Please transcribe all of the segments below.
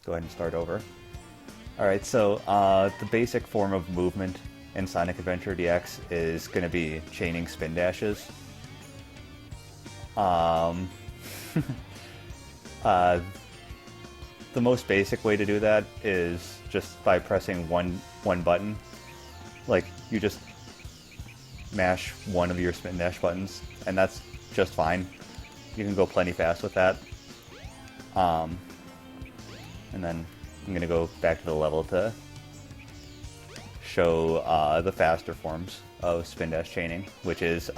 go ahead and start over. Alright, so the basic form of movement in Sonic Adventure DX is going to be chaining spin dashes. The most basic way to do that is just by pressing one button. Like, you just mash one of your spin dash buttons, and that's just fine. You can go plenty fast with that. And then I'm going to go back to the level to show the faster forms of spin dash chaining, which is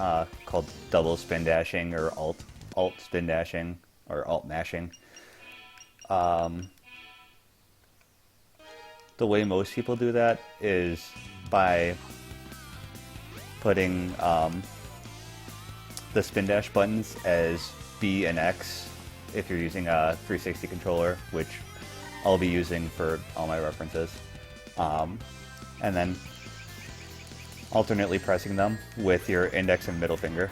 called double spin dashing or alt spin dashing or alt mashing. The way most people do that is by putting the spin dash buttons as B and X if you're using a 360 controller, which I'll be using for all my references. And then alternately pressing them with your index and middle finger.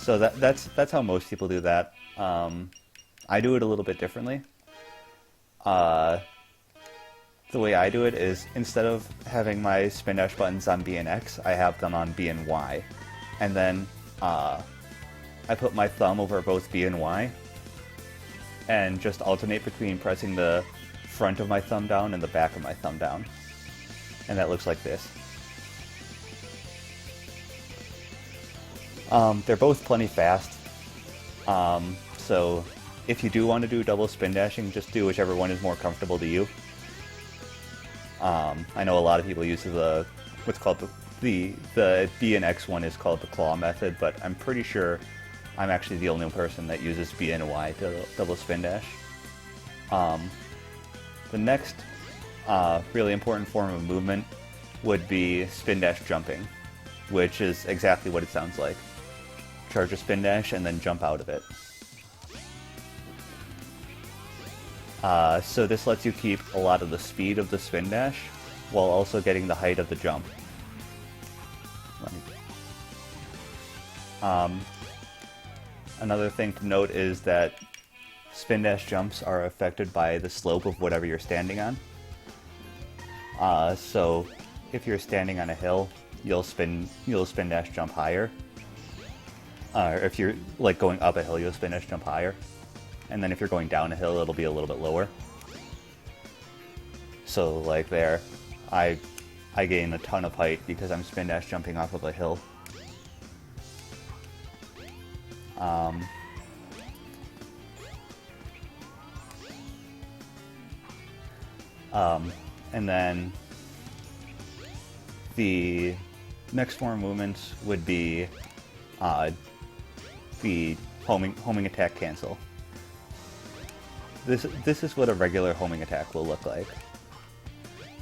So that's how most people do that. I do it a little bit differently. The way I do it is, instead of having my spin dash buttons on B and X, I have them on B and Y. And then I put my thumb over both B and Y and just alternate between pressing the front of my thumb down and the back of my thumb down. And that looks like this. They're both plenty fast, so if you do want to do double spin dashing, just do whichever one is more comfortable to you. I know a lot of people use what's called the B and X one is called the claw method, but I'm pretty sure I'm actually the only person that uses B and Y to double spin dash. The next really important form of movement would be spin dash jumping, which is exactly what it sounds like. Charge a spin dash and then jump out of it. So this lets you keep a lot of the speed of the spin dash while also getting the height of the jump. Another thing to note is that spin dash jumps are affected by the slope of whatever you're standing on. So if you're standing on a hill, you'll spin dash jump higher. Or if you're like going up a hill, you'll spin dash jump higher. And then if you're going down a hill, it'll be a little bit lower. So like there, I gain a ton of height because I'm spin dash jumping off of a hill. And then the next form of movements would be the homing attack cancel. This is what a regular homing attack will look like.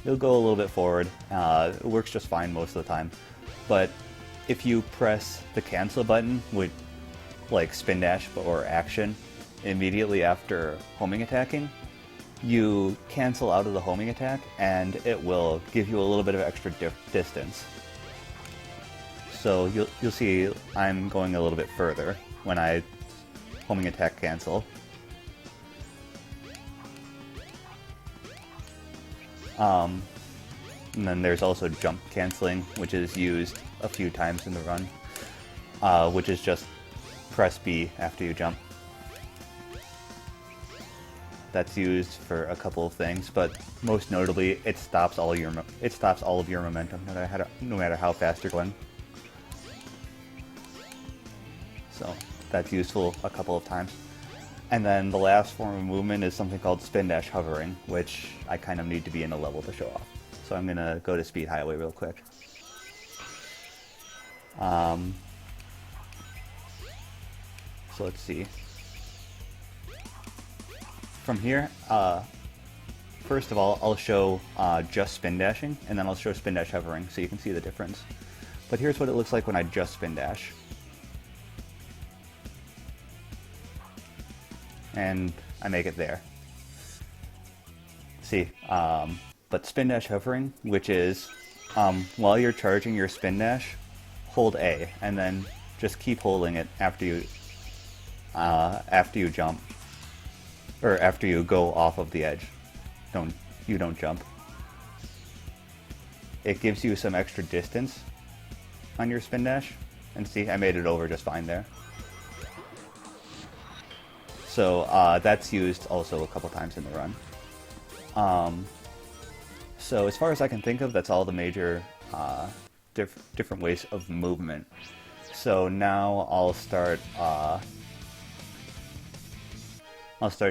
It'll go a little bit forward. It works just fine most of the time. But if you press the cancel button with like spin dash or action immediately after homing attacking, you cancel out of the homing attack and it will give you a little bit of extra distance. So you'll see I'm going a little bit further when I homing attack cancel. And then there's also jump canceling, which is used a few times in the run, which is just press B after you jump. That's used for a couple of things, but most notably, it stops all of your momentum, no matter how fast you're going. So that's useful a couple of times. And then the last form of movement is something called spin dash hovering, which I kind of need to be in a level to show off. So I'm gonna go to Speed Highway real quick. So let's see. From here, first of all, I'll show just spin dashing, and then I'll show spin dash hovering, so you can see the difference. But here's what it looks like when I just spin dash. And I make it there. See, but spin dash hovering, which is while you're charging your spin dash, hold A, and then just keep holding it after you jump, or after you go off of the edge. You don't jump. It gives you some extra distance on your spin dash, and see, I made it over just fine there. So that's used also a couple times in the run. So as far as I can think of, that's all the major different ways of movement. So now I'll start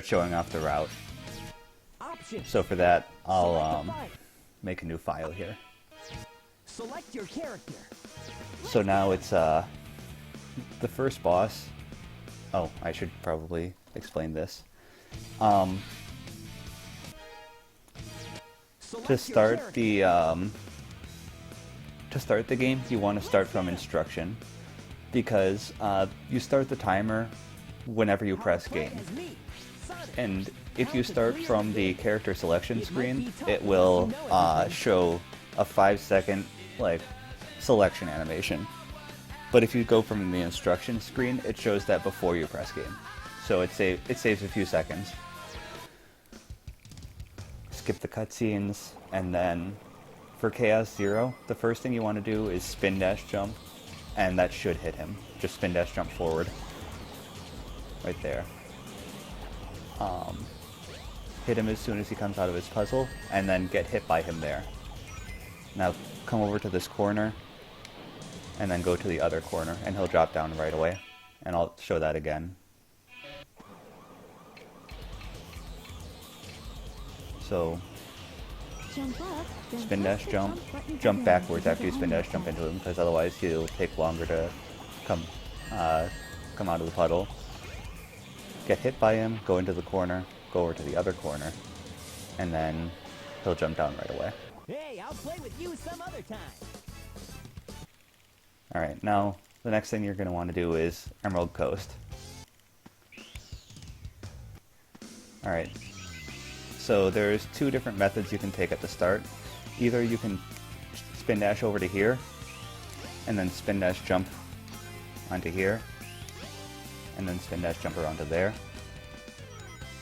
showing off the route. So for that, I'll make a new file here. Select your character. So now it's the first boss. Oh, I should probably explain this. To start the game, you want to start from instruction, because you start the timer whenever you press game. And if you start from the character selection screen, it will show a 5-second selection animation. But if you go from the instruction screen, it shows that before you press game. So it saves a few seconds. Skip the cutscenes, and then for Chaos Zero, the first thing you want to do is spin dash jump, and that should hit him. Just spin dash jump forward. Right there. Hit him as soon as he comes out of his puzzle, and then get hit by him there. Now come over to this corner, and then go to the other corner, and he'll drop down right away. And I'll show that again. So, spin dash jump, jump backwards after you spin dash jump into him, because otherwise he'll take longer to come out of the puddle. Get hit by him, go into the corner, go over to the other corner, and then he'll jump down right away. Hey, I'll play with you some other time. Alright, now the next thing you're going to want to do is Emerald Coast. Alright, so there's two different methods you can take at the start. Either you can spin dash over to here, and then spin dash jump onto here, and then spin dash jump around to there.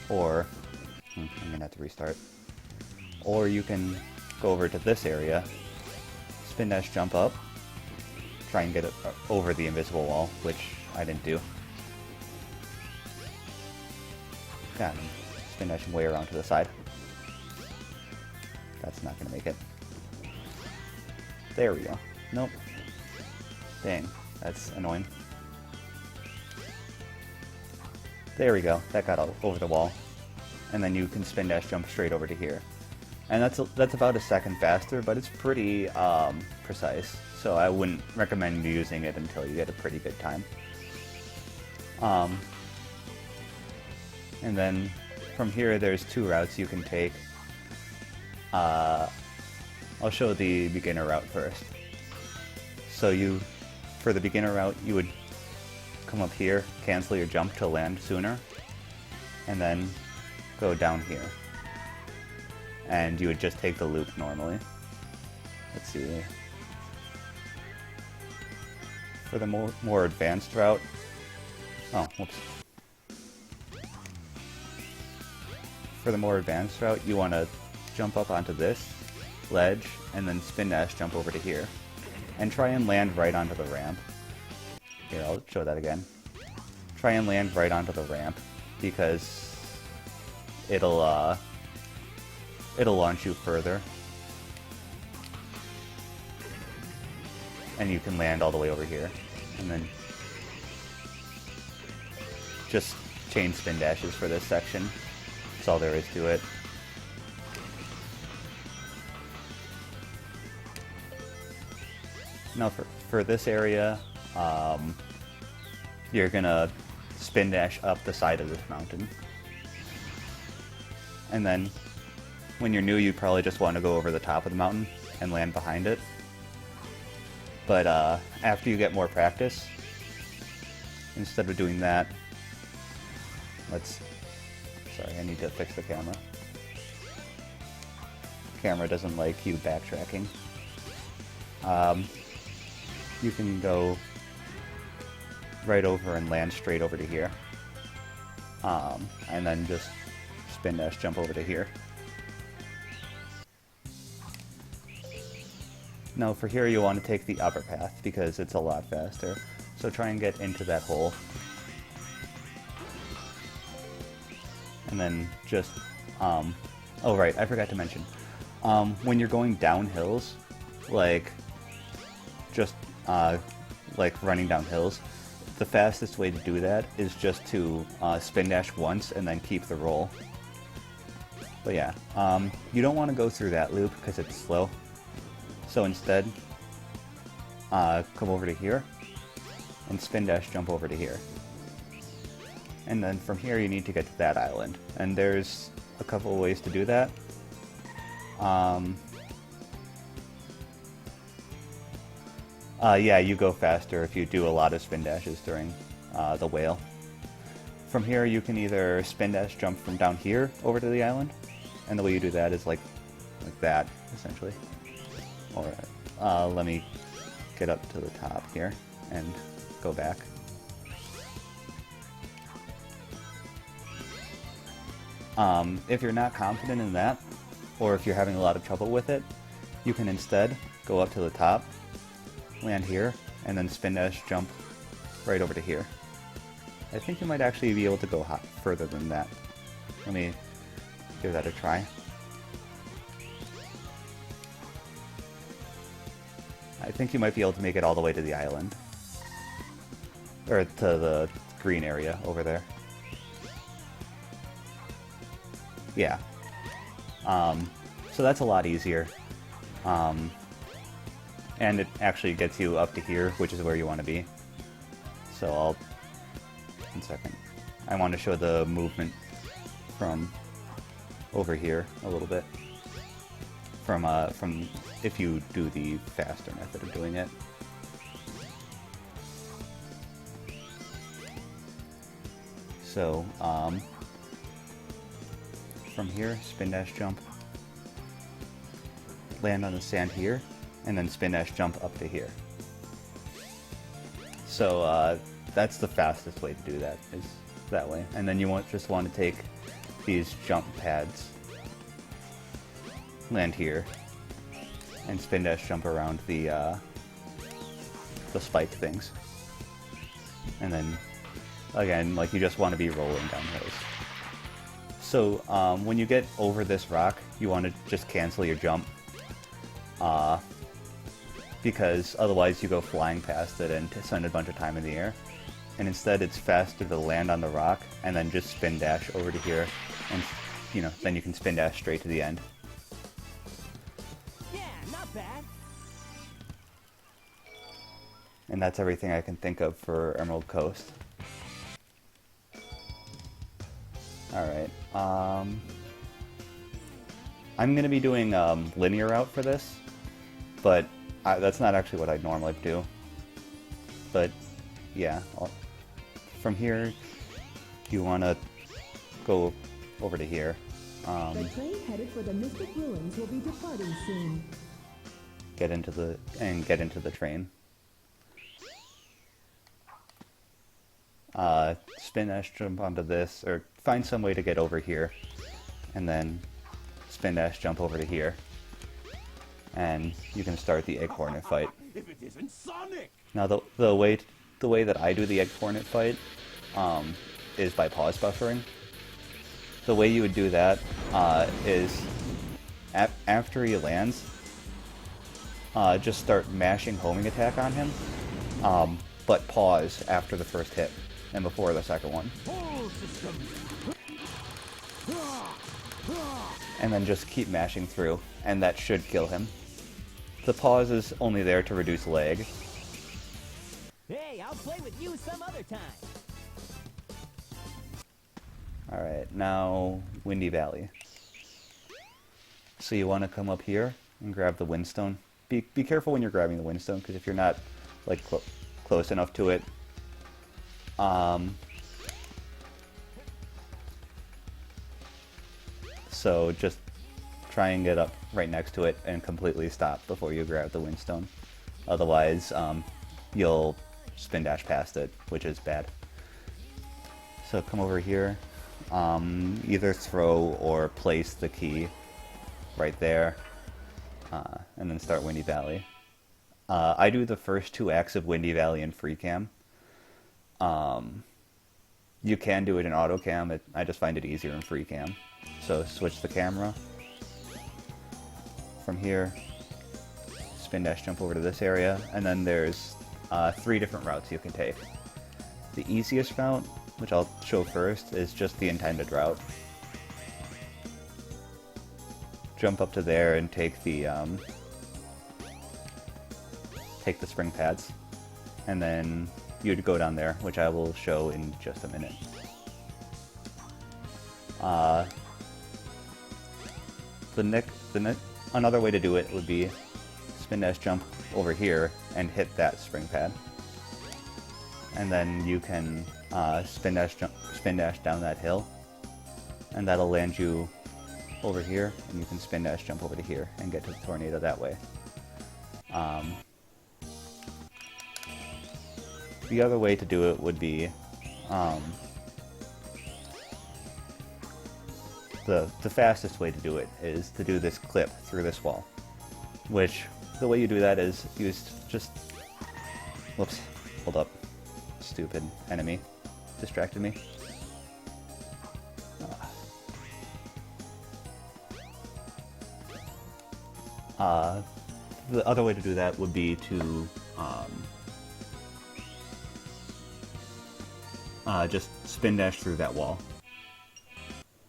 Or, I'm going to have to restart. Or you can go over to this area, spin dash jump up, try and get it over the invisible wall, which I didn't do. Got him. Spin dash way around to the side. That's not going to make it. There we go. Nope. Dang, that's annoying. There we go. That got over the wall. And then you can spin dash jump straight over to here. And that's about a second faster, but it's pretty precise. So I wouldn't recommend using it until you get a pretty good time. And then from here, there's two routes you can take. I'll show the beginner route first. So for the beginner route, you would come up here, cancel your jump to land sooner, and then go down here. And you would just take the loop normally. Let's see. For the more advanced route... Oh, whoops. For the more advanced route, you want to jump up onto this ledge, and then spin dash jump over to here. And try and land right onto the ramp. Here, I'll show that again. Try and land right onto the ramp, because it'll launch you further. And you can land all the way over here. And then just chain spin dashes for this section. That's all there is to it. Now for this area, you're gonna spin dash up the side of this mountain. And then when you're new, you probably just want to go over the top of the mountain and land behind it. But after you get more practice, instead of doing that, sorry, I need to fix the camera. Camera doesn't like you backtracking. you can go right over and land straight over to here. And then just spin dash jump over to here. Now for here you want to take the upper path because it's a lot faster. So try and get into that hole. And then just, oh right, I forgot to mention. When you're going down hills, like, just, like running down hills, the fastest way to do that is just to spin dash once and then keep the roll. But yeah, you don't want to go through that loop because it's slow. So instead, come over to here and spin dash jump over to here. And then from here you need to get to that island. And there's a couple of ways to do that. Yeah, you go faster if you do a lot of spin dashes during the whale. From here you can either spin dash jump from down here over to the island, and the way you do that is like that, essentially. Or let me get up to the top here and go back. If you're not confident in that, or if you're having a lot of trouble with it, you can instead go up to the top, land here, and then spin dash jump right over to here. I think you might actually be able to go further than that. Let me give that a try. I think you might be able to make it all the way to the island. Or to the green area over there. Yeah. So that's a lot easier. And it actually gets you up to here, which is where you want to be. So I'll... One second. I want to show the movement from over here a little bit. From if you do the faster method of doing it. So, from here, spin dash jump, land on the sand here, and then spin dash jump up to here. So that's the fastest way to do that, is that way. And then you just want to take these jump pads, land here, and spin dash jump around the spike things. And then, again, like, you just want to be rolling down hills. So when you get over this rock, you want to just cancel your jump. Because otherwise you go flying past it and spend a bunch of time in the air. And instead it's faster to land on the rock and then just spin dash over to here, and then you can spin dash straight to the end. Yeah, not bad. And that's everything I can think of for Emerald Coast. Alright, I'm going to be doing linear route for this, but that's not actually what I normally do. But yeah, from here you want to go over to here. The train headed for the Mystic Ruins will be departing soon. Get into the train. Spin dash jump onto this, or find some way to get over here, and then spin dash jump over to here, and you can start the Egg Hornet fight. If it isn't Sonic! Now the way that I do the Egg Hornet fight is by pause buffering. The way you would do that is after he lands, just start mashing homing attack on him, but pause after the first hit and before the second one. And then just keep mashing through, and that should kill him. The pause is only there to reduce lag. Hey, I'll play with you some other time. Alright, now Windy Valley. So you want to come up here and grab the Windstone. Be careful when you're grabbing the Windstone, because if you're not like close enough to it, so just try and get up right next to it and completely stop before you grab the Windstone. Otherwise, you'll spin dash past it, which is bad. So come over here, either throw or place the key right there, and then start Windy Valley. I do the first 2 acts of Windy Valley in free cam. You can do it in auto cam, I just find it easier in free cam. So switch the camera. From here, spin dash jump over to this area, and then there's 3 different routes you can take. The easiest route, which I'll show first, is just the intended route. Jump up to there and take the spring pads, and then you'd go down there, which I will show in just a minute. Another way to do it would be spin dash jump over here and hit that spring pad, and then you can spin dash down that hill, and that'll land you over here, and you can spin dash jump over to here and get to the tornado that way. The other way to do it would be the fastest way to do it is to do this clip through this wall, which the way you do that is whoops, hold up, stupid enemy distracted me. The other way to do that would be to just spin dash through that wall.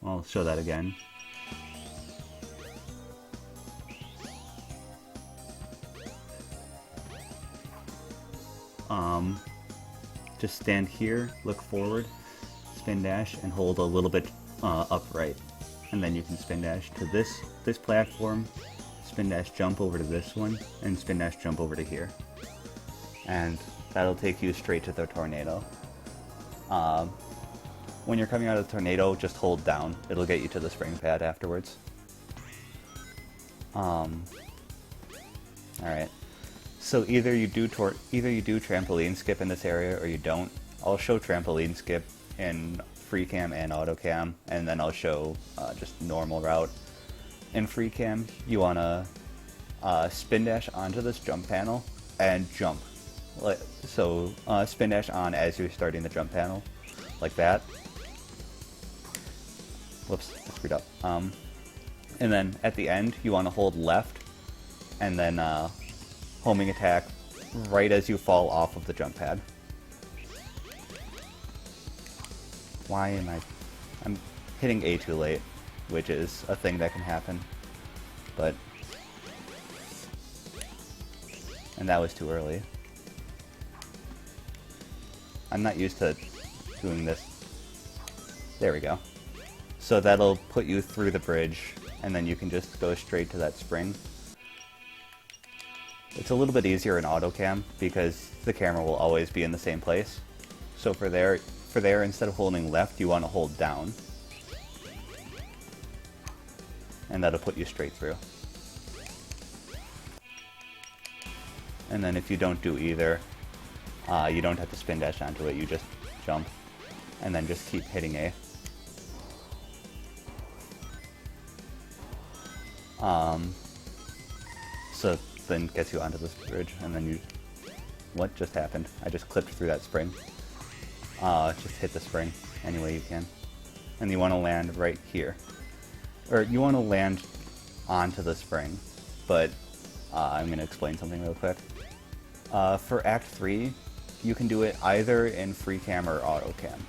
I'll show that again. Just stand here, look forward, spin dash, and hold a little bit upright, and then you can spin dash to this platform, spin dash jump over to this one, and spin dash jump over to here, and that'll take you straight to the tornado. When you're coming out of the tornado, just hold down. It'll get you to the spring pad afterwards. Alright. So either you do trampoline skip in this area or you don't. I'll show trampoline skip in free cam and auto cam, and then I'll show just normal route. In free cam, you wanna spin dash onto this jump panel and jump. So spin dash on as you're starting the jump panel, like that. Whoops, I screwed up. And then at the end, you want to hold left, and then homing attack right as you fall off of the jump pad. Why am I'm hitting A too late, which is a thing that can happen, and that was too early. I'm not used to doing this. There we go. So that'll put you through the bridge, and then you can just go straight to that spring. It's a little bit easier in auto cam because the camera will always be in the same place. So for there, instead of holding left, you want to hold down, and that'll put you straight through. And then if you don't do either, you don't have to spin dash onto it, you just jump, and then just keep hitting A. So then gets you onto this bridge, and then what just happened? I just clipped through that spring. Just hit the spring any way you can. And you want to land right here. Or you want to land onto the spring, but I'm going to explain something real quick. For Act 3, you can do it either in free cam or auto cam.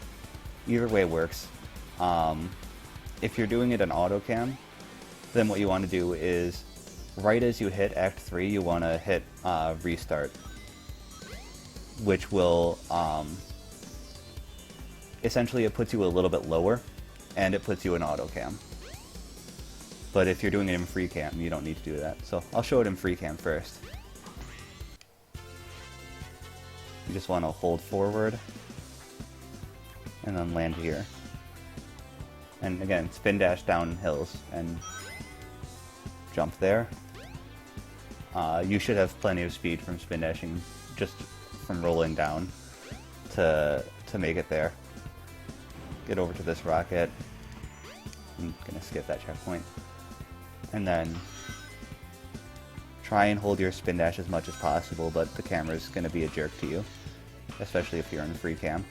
Either way works. If you're doing it in auto cam, then what you want to do is, right as you hit Act 3, you want to hit restart, which will, essentially it puts you a little bit lower, and it puts you in auto cam. But if you're doing it in free cam, you don't need to do that. So I'll show it in free cam first. You just want to hold forward, and then land here. And again, spin dash down hills, and jump there. You should have plenty of speed from spin dashing just from rolling down to make it there. Get over to this rocket. I'm gonna skip that checkpoint. And then try and hold your spin dash as much as possible, but the camera's gonna be a jerk to you, especially if you're in free cam.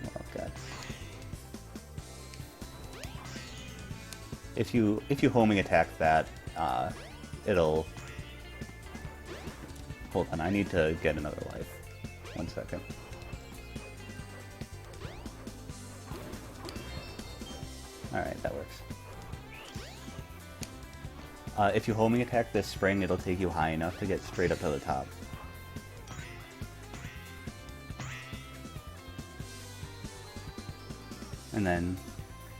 Oh god. If you homing attack that, it'll... Hold on, I need to get another life. 1 second. Alright, that works. If you homing attack this spring, it'll take you high enough to get straight up to the top. And then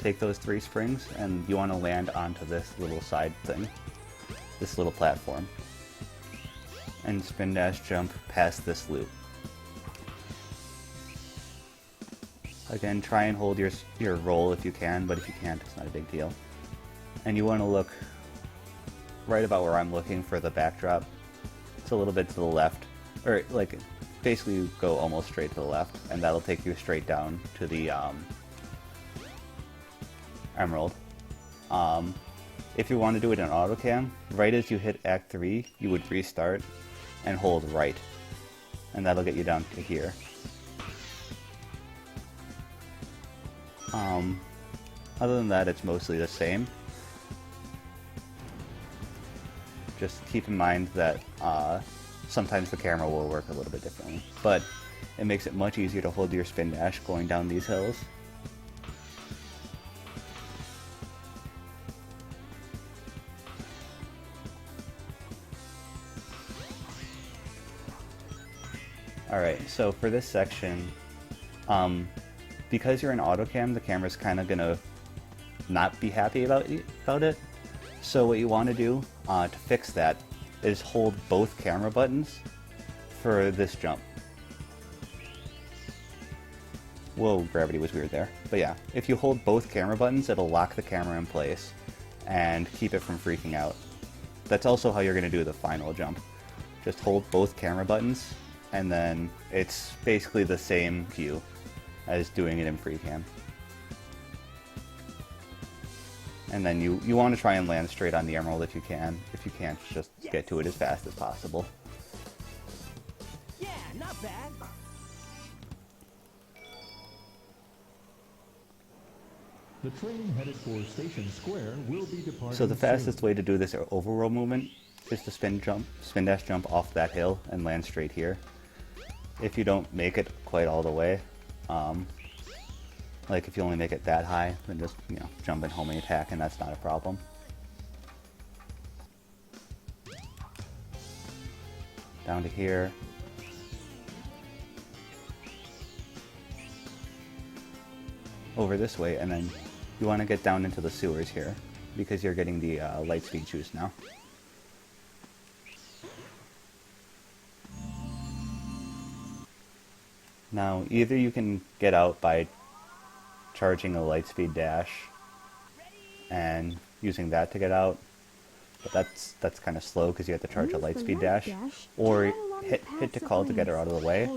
take those 3 springs, and you want to land onto this little side thing. This little platform. And spin dash jump past this loop. Again, try and hold your roll if you can, but if you can't, it's not a big deal. And you want to look right about where I'm looking for the backdrop. It's a little bit to the left, or like basically go almost straight to the left, and that'll take you straight down to the emerald. If you want to do it in autocam, right as you hit Act 3, you would restart and hold right, and that'll get you down to here. Other than that, it's mostly the same. Just keep in mind that sometimes the camera will work a little bit differently, but it makes it much easier to hold your spin dash going down these hills. Alright, so for this section, because you're in autocam, the camera's kind of gonna not be happy about it. So what you want to do to fix that is hold both camera buttons for this jump. Whoa, gravity was weird there. But yeah, if you hold both camera buttons, it'll lock the camera in place and keep it from freaking out. That's also how you're going to do the final jump. Just hold both camera buttons, and then it's basically the same cue as doing it in free cam. And then you want to try and land straight on the emerald if you can. If you can't, just get to it as fast as possible. Yeah, not bad. The train headed for Station Square will be departing. So the fastest way to do this overroll movement is to spin dash jump off that hill and land straight here. If you don't make it quite all the way, like if you only make it that high, then just, you know, jump and homing attack, and that's not a problem. Down to here. Over this way, and then you want to get down into the sewers here, because you're getting the light speed juice now. Now, either you can get out by charging a lightspeed dash and using that to get out, but that's kind of slow because you have to charge a lightspeed dash, or hit to call to get her out of the way,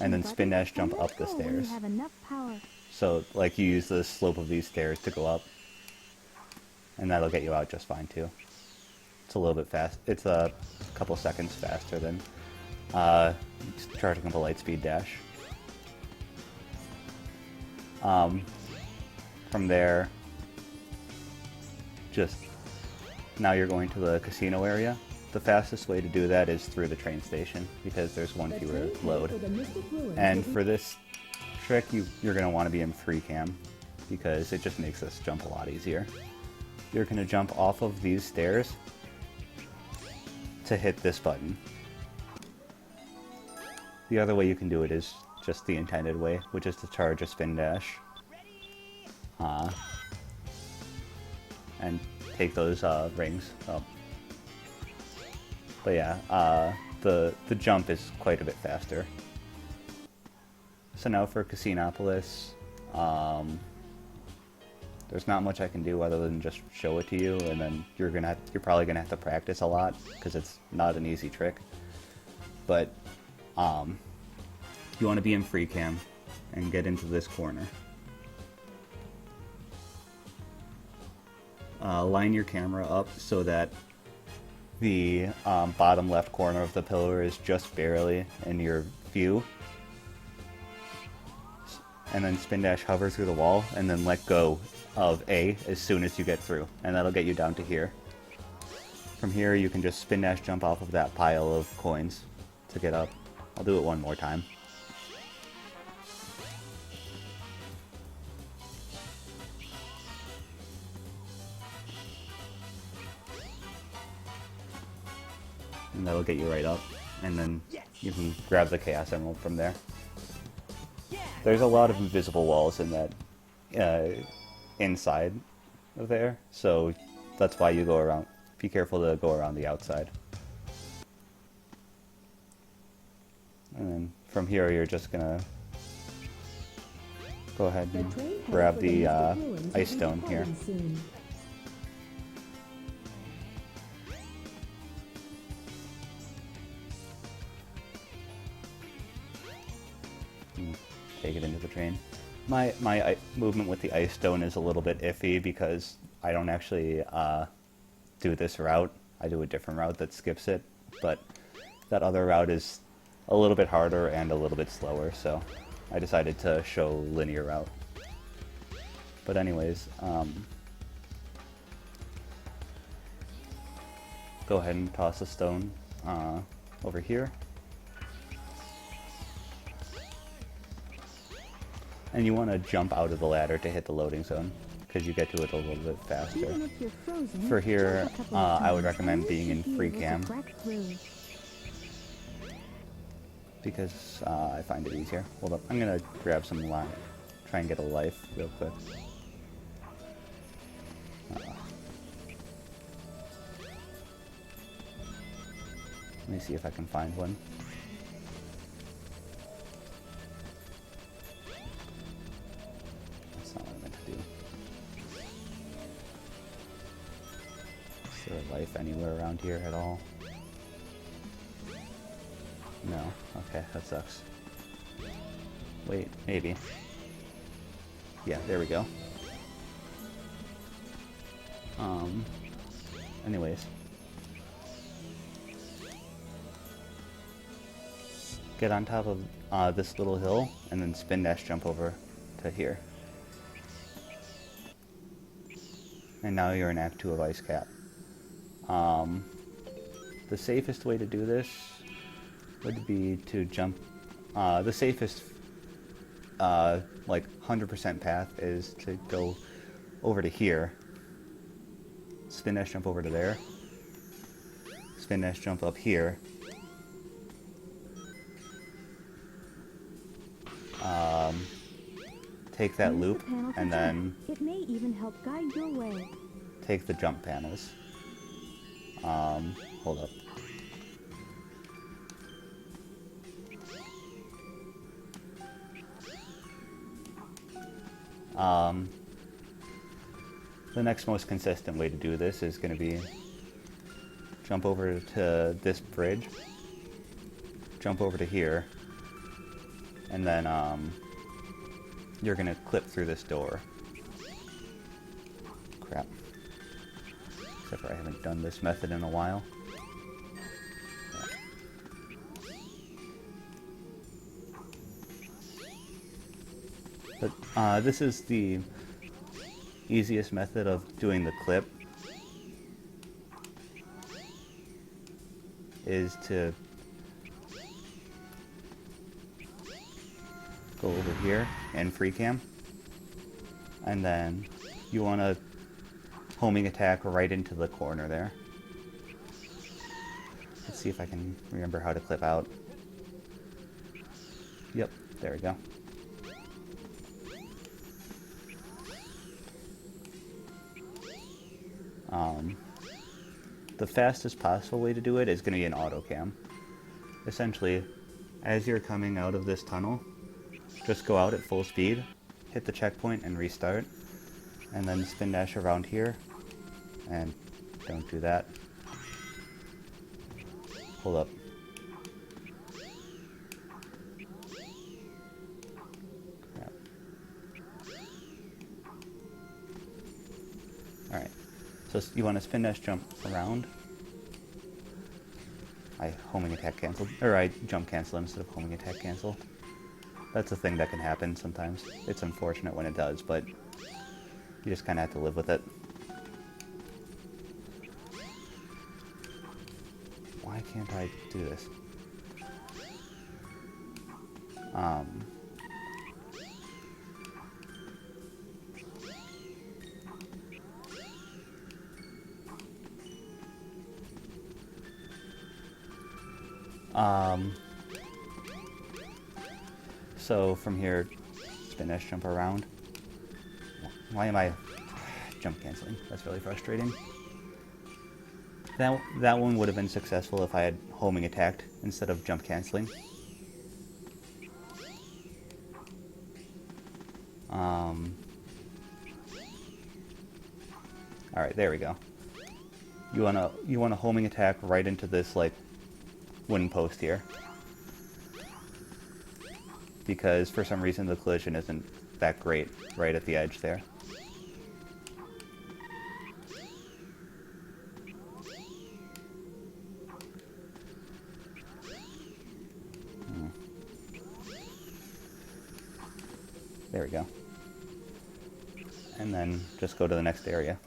and then spin dash jump up the stairs. So, like, you use the slope of these stairs to go up, and that'll get you out just fine too. It's a little bit fast. It's a couple seconds faster than charging up a lightspeed dash. From there, just now you're going to the casino area. The fastest way to do that is through the train station, because there's one fewer load. And for this trick, you're going to want to be in free cam, because it just makes this jump a lot easier. You're going to jump off of these stairs to hit this button. The other way you can do it is just the intended way, which is to charge a spin dash. And take those rings up. But yeah, the jump is quite a bit faster. So now for Casinopolis, There's not much I can do other than just show it to you, and then you're probably gonna have to practice a lot because it's not an easy trick. But you want to be in free cam and get into this corner. Line your camera up so that the bottom left corner of the pillar is just barely in your view. And then spin dash hover through the wall and then let go of A as soon as you get through, and that'll get you down to here. From here you can just spin dash jump off of that pile of coins to get up. I'll do it one more time. And that'll get you right up, and then you can grab the Chaos Emerald from there. There's a lot of invisible walls in that inside of there, so that's why you go around. Be careful to go around the outside. And then from here you're just gonna go ahead and grab the ice stone here. Take it into the train. My movement with the ice stone is a little bit iffy because I don't actually do this route. I do a different route that skips it, but that other route is a little bit harder and a little bit slower, so I decided to show linear route. But anyways, go ahead and toss a stone over here. And you want to jump out of the ladder to hit the loading zone, because you get to it a little bit faster. For here, I would recommend being in free cam, because I find it easier. Hold up, I'm going to grab some life, try and get a life real quick. Let me see if I can find one. That's not what I meant to do. Is there a life anywhere around here at all? No. Okay, that sucks. Wait, maybe. Yeah, there we go. Anyways. Get on top of this little hill, and then spin dash jump over to here. And now you're in Act 2 of Ice Cap. The safest way to do this would be to jump... the safest, like, 100% path is to go over to here. Spin dash jump over to there. Spin dash jump up here. Take that loop, and then it may even help guide your way. Take the jump panels. Hold up. The next most consistent way to do this is going to be jump over to this bridge, jump over to here, and then you're going to clip through this door. Crap. Except for I haven't done this method in a while. But this is the easiest method of doing the clip, is to go over here and free cam, and then you want to homing attack right into the corner there. Let's see if I can remember how to clip out. Yep, there we go. The fastest possible way to do it is going to be an auto cam. Essentially, as you're coming out of this tunnel, just go out at full speed, hit the checkpoint and restart. And then spin dash around here. And don't do that. Hold up. Crap. Alright. So you want to spin dash jump around. I homing attack canceled. Or I jump cancel instead of homing attack cancel. That's a thing that can happen sometimes. It's unfortunate when it does, but you just kind of have to live with it. Why can't I do this? So from here, spin dash jump around. Why am I jump canceling? That's really frustrating. That one would have been successful if I had homing attacked instead of jump canceling. Alright, there we go. You wanna homing attack right into this like wooden post here. Because for some reason the collision isn't that great right at the edge there. There we go. And then just go to the next area.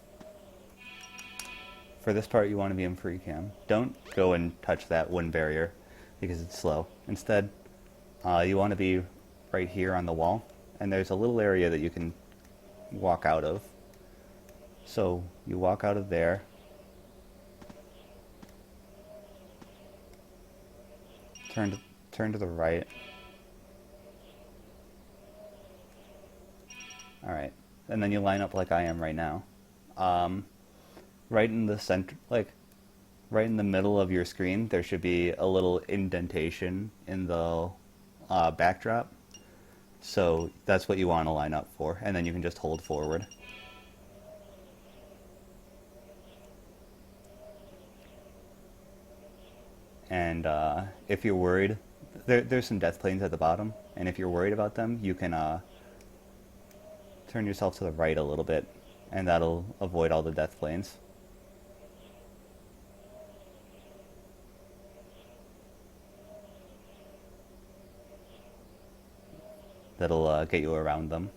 For this part you want to be in free cam. Don't go and touch that wooden barrier because it's slow. Instead, you want to be right here on the wall, and there's a little area that you can walk out of. So you walk out of there, turn to the right. Alright, and then you line up like I am right now. Right in the center, like right in the middle of your screen, there should be a little indentation in the backdrop. So that's what you want to line up for, and then you can just hold forward. And if you're worried, there's some death planes at the bottom, and if you're worried about them, you can turn yourself to the right a little bit, and that'll avoid all the death planes. That'll get you around them.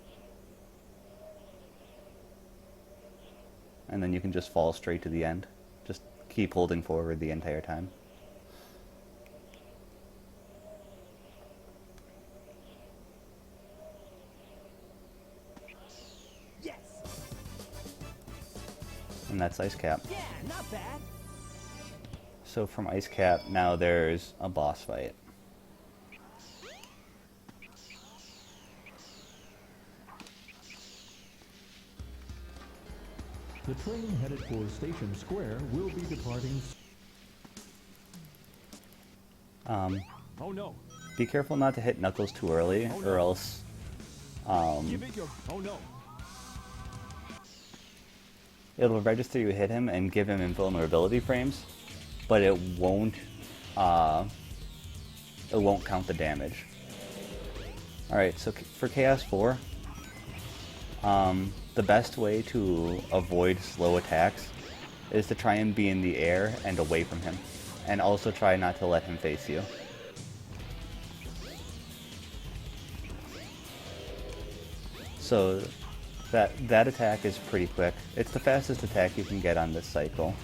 And then you can just fall straight to the end. Just keep holding forward the entire time. Yes. And that's Ice Cap. Yeah, not bad. So from Ice Cap, now there's a boss fight. The train headed for Station Square will be departing. Oh no. Be careful not to hit Knuckles too early, or else Give it your. Oh no. it'll register you hit him and give him invulnerability frames, but it won't count the damage. Alright, so for Chaos 4, the best way to avoid slow attacks is to try and be in the air and away from him, and also try not to let him face you. So that attack is pretty quick. It's the fastest attack you can get on this cycle.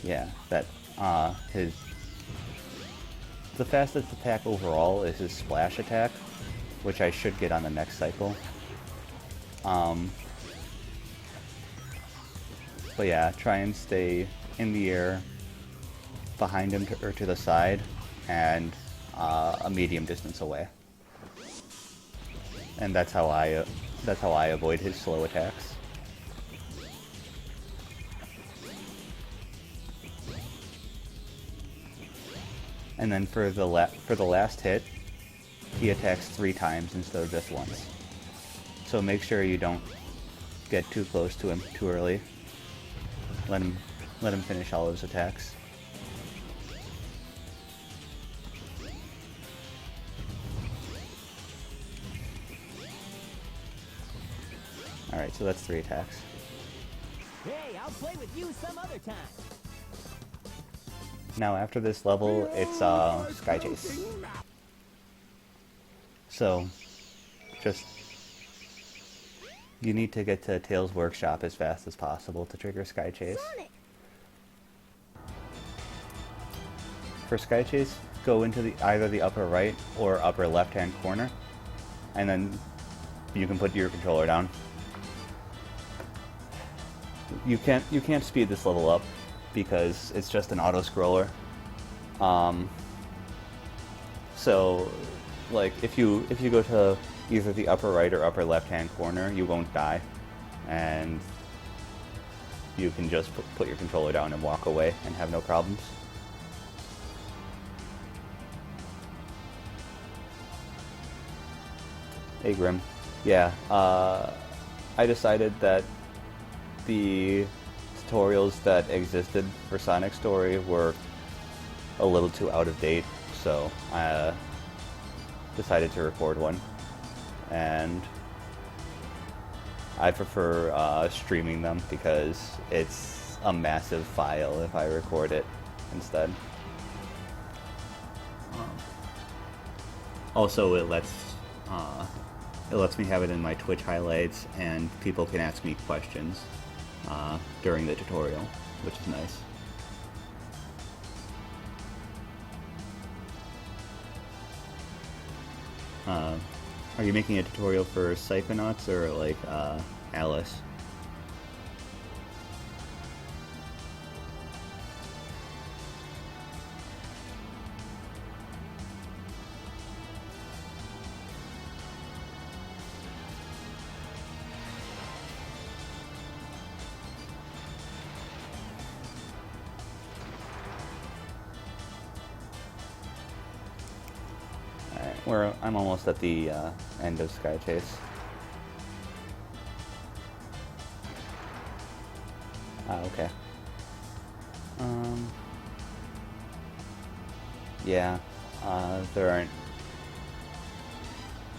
Yeah, the fastest attack overall is his splash attack, which I should get on the next cycle. But yeah, try and stay in the air behind him or to the side, and a medium distance away. And that's how I avoid his slow attacks. And then for the last hit, he attacks 3 times instead of just once. So make sure you don't get too close to him too early. Let him finish all of his attacks. Alright, so that's 3 attacks. Hey, I'll play with you some other time. Now after this level, it's Sky Chase. So, just... you need to get to Tails' workshop as fast as possible to trigger Sky Chase. For Sky Chase, go into either the upper right or upper left-hand corner, and then you can put your controller down. You can't speed this level up because it's just an auto-scroller. So, like, if you go to either the upper right or upper left-hand corner, you won't die, and you can just put your controller down and walk away and have no problems. Hey Grim. Yeah, I decided that the tutorials that existed for Sonic Story were a little too out of date, so I decided to record one. And I prefer streaming them because it's a massive file if I record it instead. Also, it lets me have it in my Twitch highlights, and people can ask me questions during the tutorial, which is nice. Are you making a tutorial for Psychonauts or like Alice? I'm almost at the end of Sky Chase. Okay. Yeah, there aren't...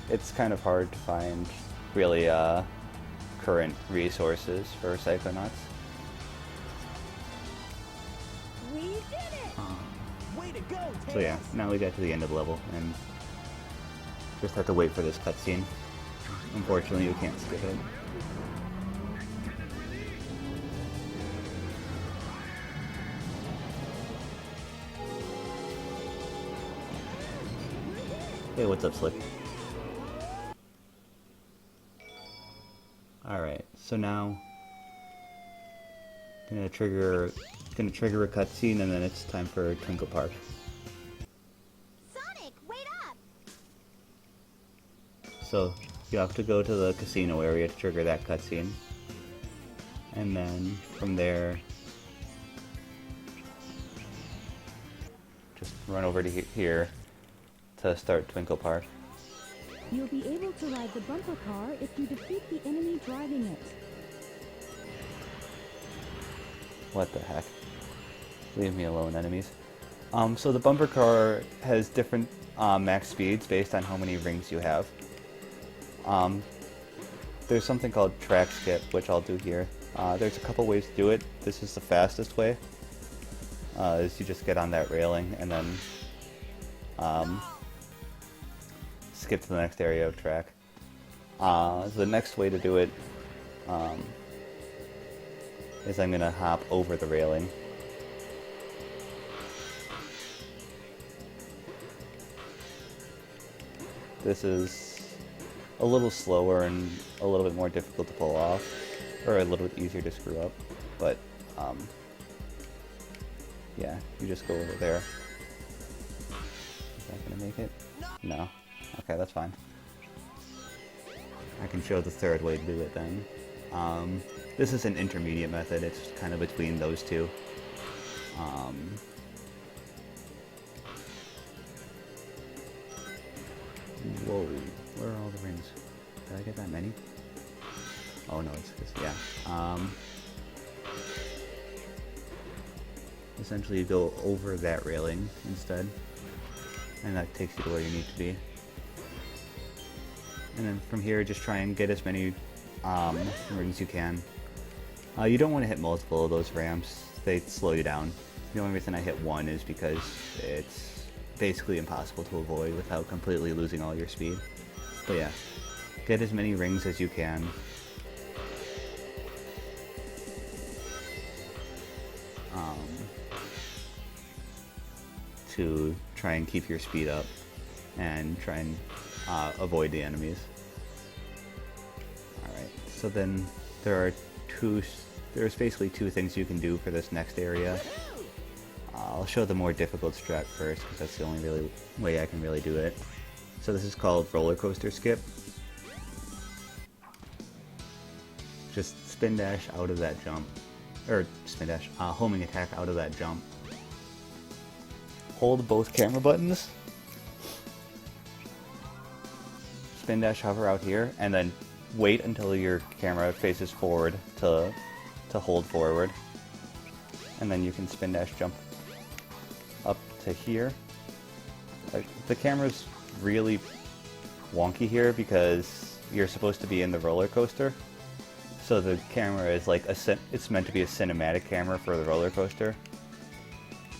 it's kind of hard to find really current resources for Psychonauts. We did it! Way to go, Tails! So yeah, now we got to the end of the level, and just have to wait for this cutscene. Unfortunately, you can't skip it. Hey, what's up, Slick? Alright, so now gonna trigger a cutscene, and then it's time for Twinkle Park. Sonic, wait up! So you have to go to the casino area to trigger that cutscene, and then from there just run over to here to start Twinkle Park. You'll be able to ride the bumper car if you defeat the enemy driving it. What the heck? Leave me alone, enemies. So the bumper car has different max speeds based on how many rings you have. There's something called track skip, which I'll do here. There's a couple ways to do it. This is the fastest way. Is you just get on that railing and then skip to the next area of track. The next way to do it is I'm gonna hop over the railing. This is a little slower and a little bit more difficult to pull off, or a little bit easier to screw up, but yeah, you just go over there. Is that gonna make it? No. Okay, that's fine. I can show the third way to do it then. This is an intermediate method, it's kind of between those two. Whoa, where are all the rings? Did I get that many? Oh no, it's just, yeah. Essentially you go over that railing instead, and that takes you to where you need to be. And then from here, just try and get as many rings you can. You don't want to hit multiple of those ramps. They slow you down. The only reason I hit one is because it's basically impossible to avoid without completely losing all your speed. But yeah, get as many rings as you can. To try and keep your speed up and try and avoid the enemies. Alright, so then there's basically two things you can do for this next area. I'll show the more difficult strat first because that's the only way I can really do it. So this is called roller coaster skip. Just spin dash out of that jump, or spin dash, homing attack out of that jump. Hold both camera buttons, spin dash hover out here, and then wait until your camera faces forward to hold forward. And then you can spin dash jump up to here. The camera's really wonky here because you're supposed to be in the roller coaster. So the camera is like it's meant to be a cinematic camera for the roller coaster.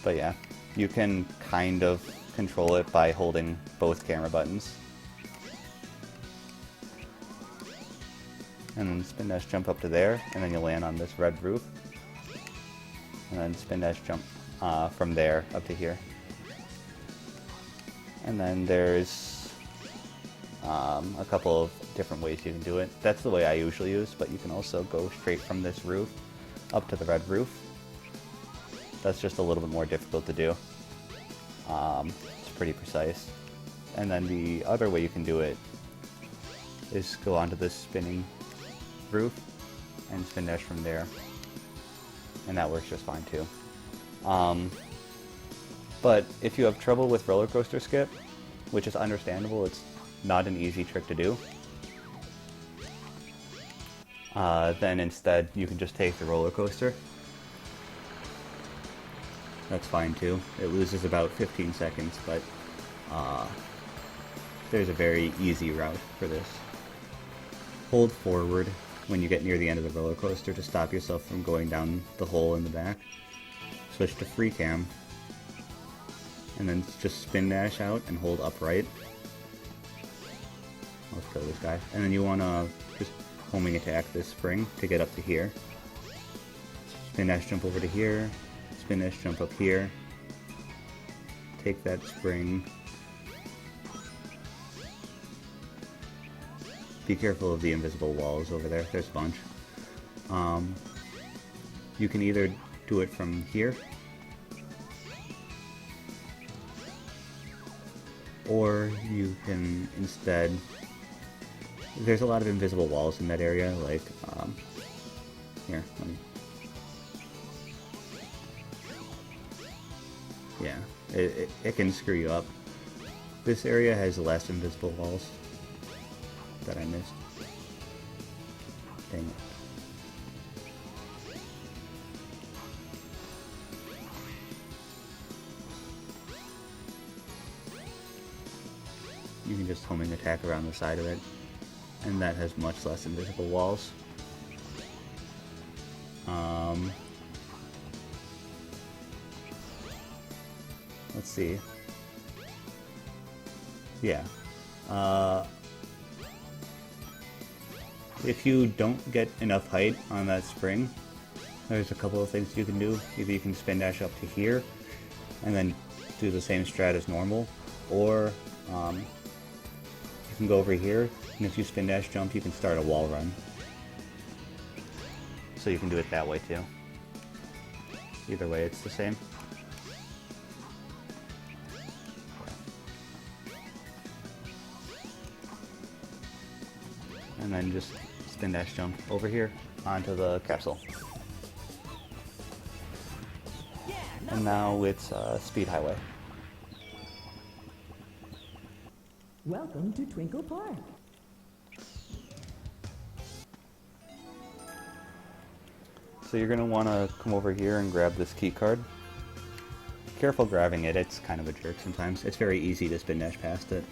But yeah, you can kind of control it by holding both camera buttons. And then spin dash jump up to there, and then you'll land on this red roof. And then spin dash jump from there up to here. And then there's a couple of different ways you can do it. That's the way I usually use, but you can also go straight from this roof up to the red roof. That's just a little bit more difficult to do. It's pretty precise. And then the other way you can do it is go onto this spinning roof and spin dash from there. And that works just fine too. But if you have trouble with roller coaster skip, which is understandable, it's not an easy trick to do, then instead you can just take the roller coaster. That's fine too. It loses about 15 seconds, but there's a very easy route for this. Hold forward when you get near the end of the roller coaster to stop yourself from going down the hole in the back. Switch to free cam, and then just spin dash out and hold upright. Let's kill this guy. And then you want to just homing attack this spring to get up to here. Spin dash jump over to here. Spin dash jump up here. Take that spring. Be careful of the invisible walls over there. There's a bunch. You can either do it from here, or you can instead, there's a lot of invisible walls in that area, like, here, let me, yeah, it can screw you up. This area has less invisible walls that I missed. Dang it. You can just homing attack around the side of it, and that has much less invisible walls. Let's see. Yeah. If you don't get enough height on that spring, there's a couple of things you can do. Either you can spin dash up to here, and then do the same strat as normal, or you can go over here, and if you spin dash jump, you can start a wall run. So you can do it that way too. Either way, it's the same. And then just spin dash jump over here onto the capsule. And now it's Speed Highway. Welcome to Twinkle Park. So you're going to want to come over here and grab this key card. Careful grabbing it, it's kind of a jerk sometimes. It's very easy to spin dash past it.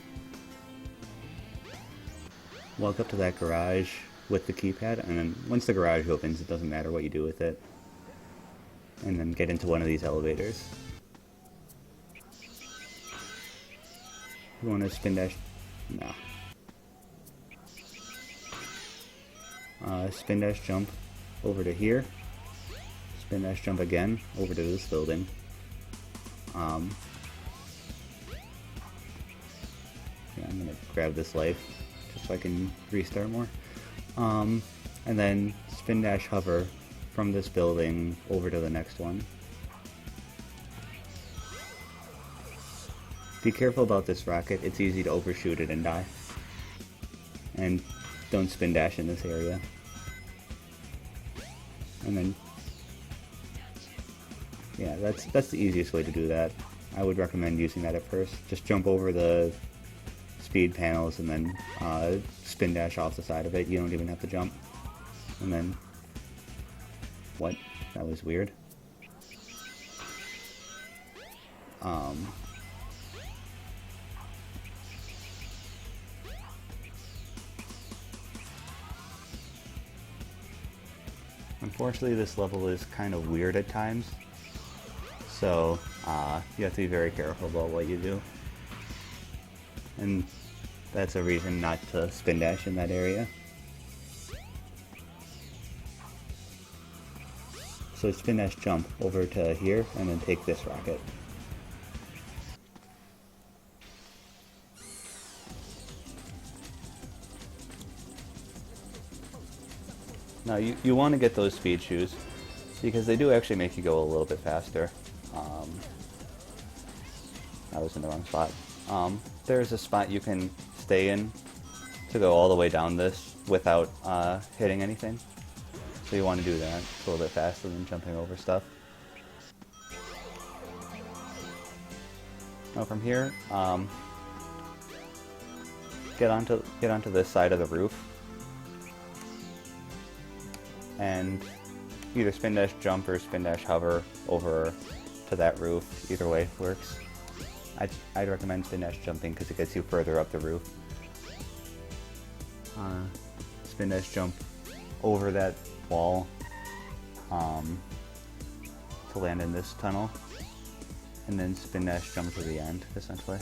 Walk up to that garage with the keypad, and then once the garage opens, it doesn't matter what you do with it. And then get into one of these elevators. You want to spin dash? Nah. Spin dash jump over to here. Spin dash jump again over to this building. Yeah, I'm gonna grab this life just so I can restart more. And then spin dash hover from this building over to the next one. Be careful about this rocket, it's easy to overshoot it and die. And don't spin dash in this area. And then, yeah, that's the easiest way to do that. I would recommend using that at first. Just jump over the speed panels and then spin dash off the side of it. You don't even have to jump. And then, what? That was weird. Unfortunately, this level is kind of weird at times, so you have to be very careful about what you do. And that's a reason not to spin dash in that area. So spin dash jump over to here and then take this rocket. Now you want to get those speed shoes because they do actually make you go a little bit faster. I was in the wrong spot. There's a spot you can stay in to go all the way down this without hitting anything. So you want to do that. It's a little bit faster than jumping over stuff. Now from here, get onto this side of the roof. And either spin dash jump or spin dash hover over to that roof. Either way works. I'd recommend spin dash jumping because it gets you further up the roof. Spin dash jump over that wall to land in this tunnel, and then spin dash jump to the end, essentially.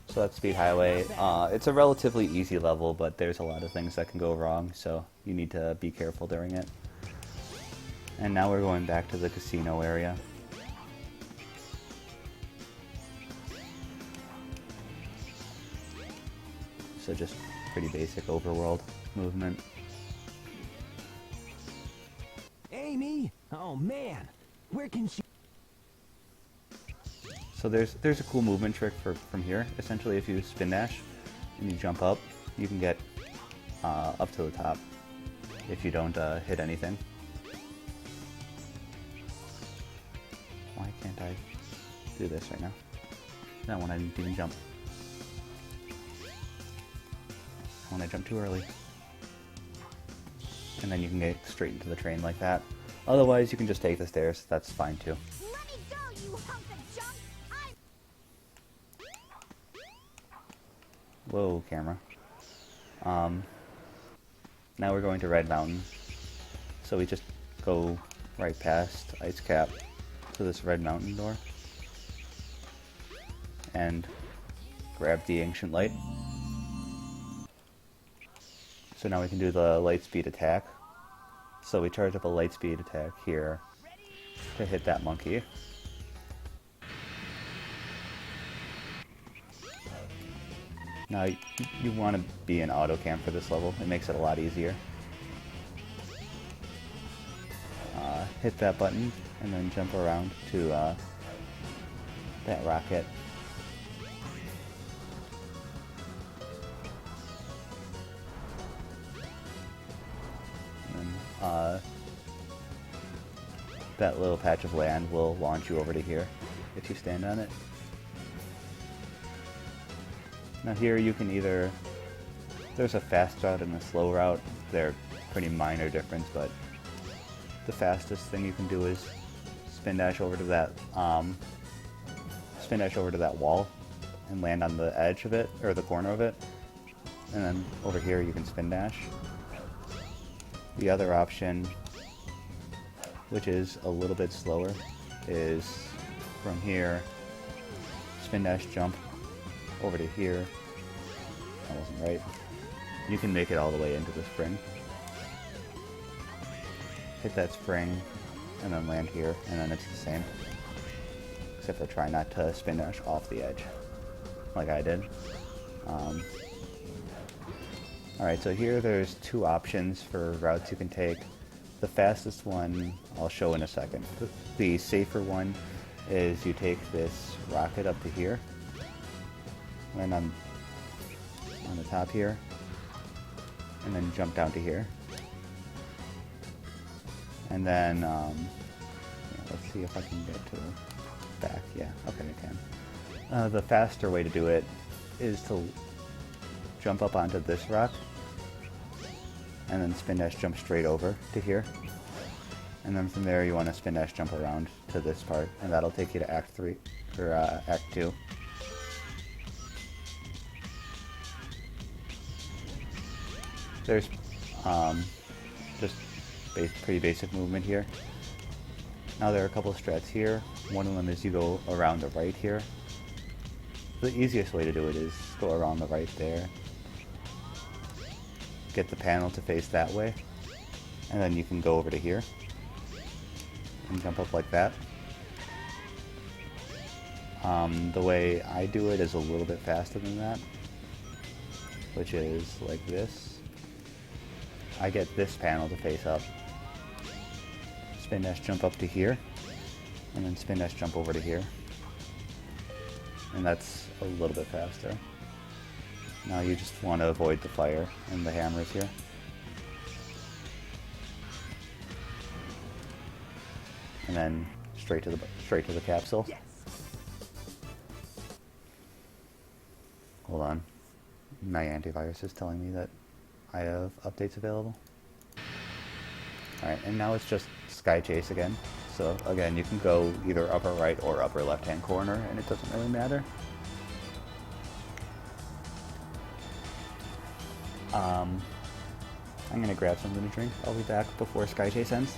So that's Speed Highway. It's a relatively easy level, but there's a lot of things that can go wrong, so you need to be careful during it. And now we're going back to the casino area. So just pretty basic overworld movement. Amy? Oh man, where can she... So there's a cool movement trick from here. Essentially, if you spin dash and you jump up, you can get up to the top if you don't hit anything. Why can't I do this right now? That one I didn't even jump. That one I jumped too early. And then you can get straight into the train like that. Otherwise, you can just take the stairs. That's fine too. Let me go, you hunk of junk! Whoa, camera. Now we're going to Red Mountain. So we just go right past Ice Cap to this Red Mountain door. And grab the Ancient Light. So now we can do the light speed attack. So we charge up a light speed attack here to hit that monkey. Now, you want to be in auto cam for this level. It makes it a lot easier. Hit that button, and then jump around to that rocket. And then, that little patch of land will launch you over to here if you stand on it. Now here you can either, there's a fast route and a slow route. They're pretty minor difference, but the fastest thing you can do is spin dash over to that wall and land on the edge of it, or the corner of it. And then over here you can spin dash. The other option, which is a little bit slower, is from here, spin dash jump over to here. That wasn't right. You can make it all the way into the spring. Hit that spring, and then land here, and then it's the same. Except for try not to spin dash off the edge, like I did. Alright, so here there's two options for routes you can take. The fastest one I'll show in a second. The safer one is you take this rocket up to here, land on the top here, and then jump down to here. And then, yeah, let's see if I can get to the back. Yeah, okay, I can. The faster way to do it is to jump up onto this rock, and then spin dash jump straight over to here. And then from there you want to spin dash jump around to this part, and that'll take you to Act 3, or Act 2. There's just pretty basic movement here. Now there are a couple of strats here. One of them is you go around the right here. The easiest way to do it is go around the right there. Get the panel to face that way. And then you can go over to here. And jump up like that. The way I do it is a little bit faster than that. Which is like this. I get this panel to face up. Spin dash jump up to here, and then spin dash jump over to here. And that's a little bit faster. Now you just want to avoid the fire and the hammers here. And then straight to the capsule. Yes. Hold on. My antivirus is telling me that I have updates available. Alright, and now it's just Sky Chase again. So again, you can go either upper right or upper left hand corner, and it doesn't really matter. I'm gonna grab something to drink. I'll be back before Sky Chase ends.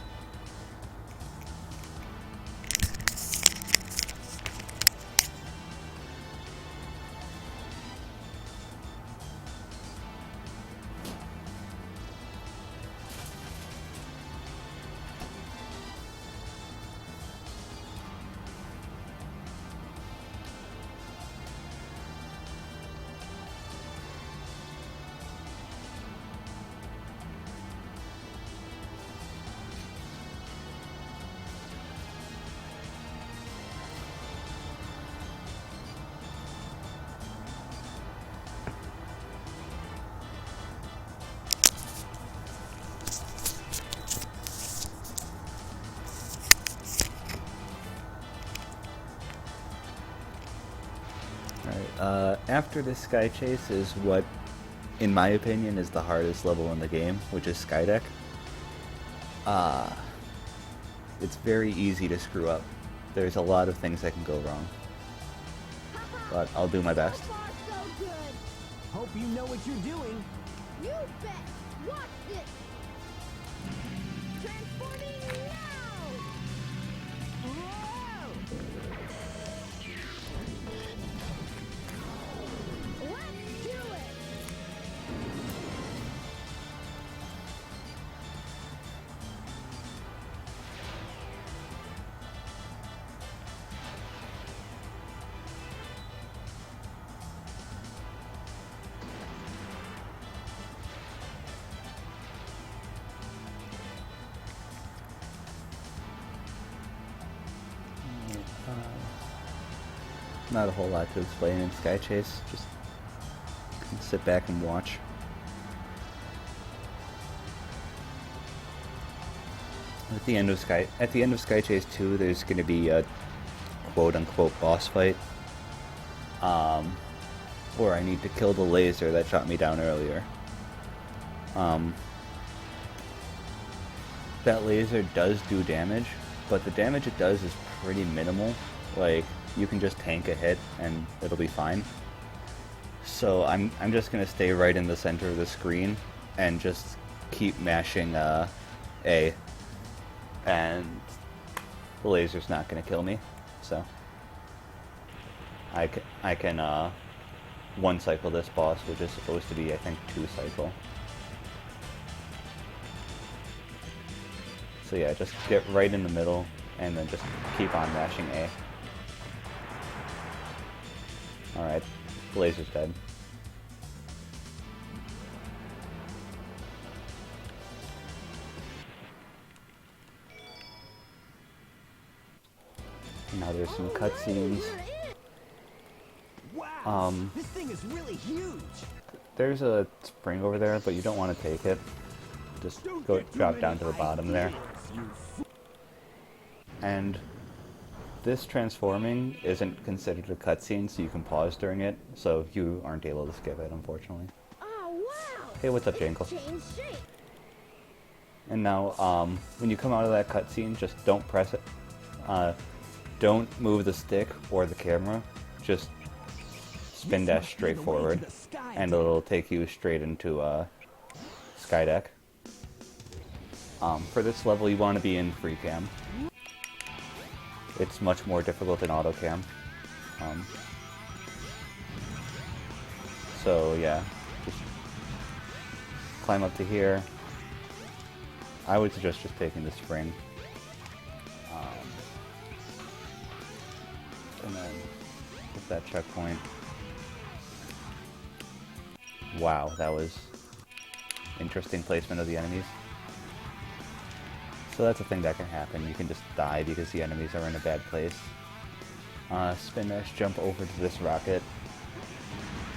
After this Sky Chase is what, in my opinion, is the hardest level in the game, which is Skydeck. It's very easy to screw up. There's a lot of things that can go wrong. But I'll do my best. So far, so good. Hope you know what you're doing. You bet. Watch this. Transforming now. Whoa! Let's do it. Not a whole lot to explain in Sky Chase. Just sit back and watch. At the end of Sky Chase 2, there's going to be a quote-unquote boss fight. or I need to kill the laser that shot me down earlier. That laser does do damage, but the damage it does is pretty minimal. Like, you can just tank a hit and it'll be fine. So I'm just gonna stay right in the center of the screen and just keep mashing A, and the laser's not gonna kill me. So I can one cycle this boss, which is supposed to be, I think, 2 cycle. So yeah, just get right in the middle and then just keep on mashing A. Alright, the laser's dead. Now there's some cutscenes. Wow, this thing is really huge. There's a spring over there, but you don't want to take it. Just go drop down to the bottom there. And this transforming isn't considered a cutscene, so you can pause during it, so you aren't able to skip it, unfortunately. Oh, wow! Hey, what's up, Jankle? Change shape. And now, when you come out of that cutscene, just don't press it. Don't move the stick or the camera. Just spin dash straight forward, and it'll take you straight into Skydeck. For this level, you want to be in free cam. It's much more difficult than auto cam. So yeah, just climb up to here. I would suggest just taking the spring. And then hit that checkpoint. Wow, that was interesting placement of the enemies. So that's a thing that can happen. You can just die because the enemies are in a bad place. Spin dash, jump over to this rocket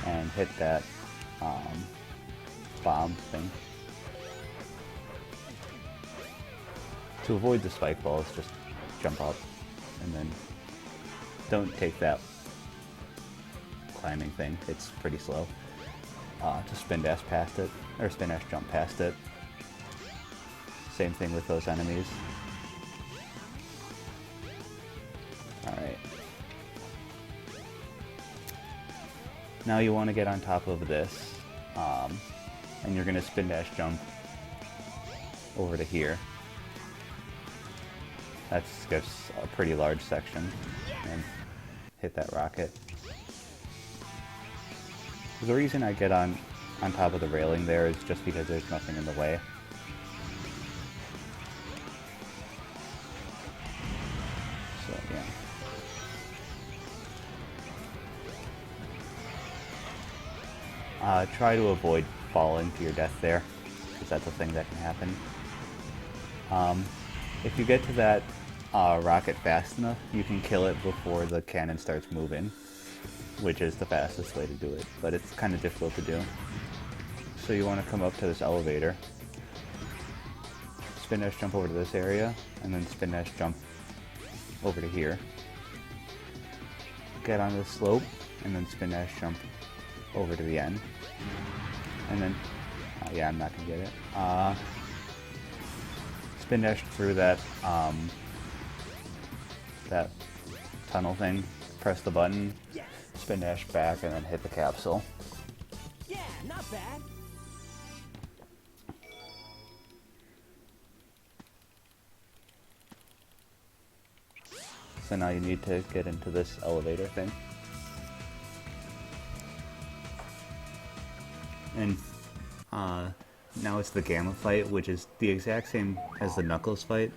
and hit that bomb thing. To avoid the spike balls, just jump up and then don't take that climbing thing. It's pretty slow. To spin dash past it, or spin dash jump past it. Same thing with those enemies. Alright. Now you want to get on top of this, and you're going to spin dash jump over to here. That skips a pretty large section, and hit that rocket. The reason I get on top of the railing there is just because there's nothing in the way. So yeah. Try to avoid falling to your death there, because that's a thing that can happen. If you get to that rocket fast enough, you can kill it before the cannon starts moving, which is the fastest way to do it, but it's kind of difficult to do. So you want to come up to this elevator, spin dash jump over to this area, and then spin dash jump over to here. Get on this slope, and then spin dash jump over to the end. And then, yeah, I'm not going to get it. Spin dash through that, that tunnel thing, press the button, spin dash back, and then hit the capsule. Yeah, not bad. So now you need to get into this elevator thing. And now it's the Gamma fight, which is the exact same as the Knuckles fight.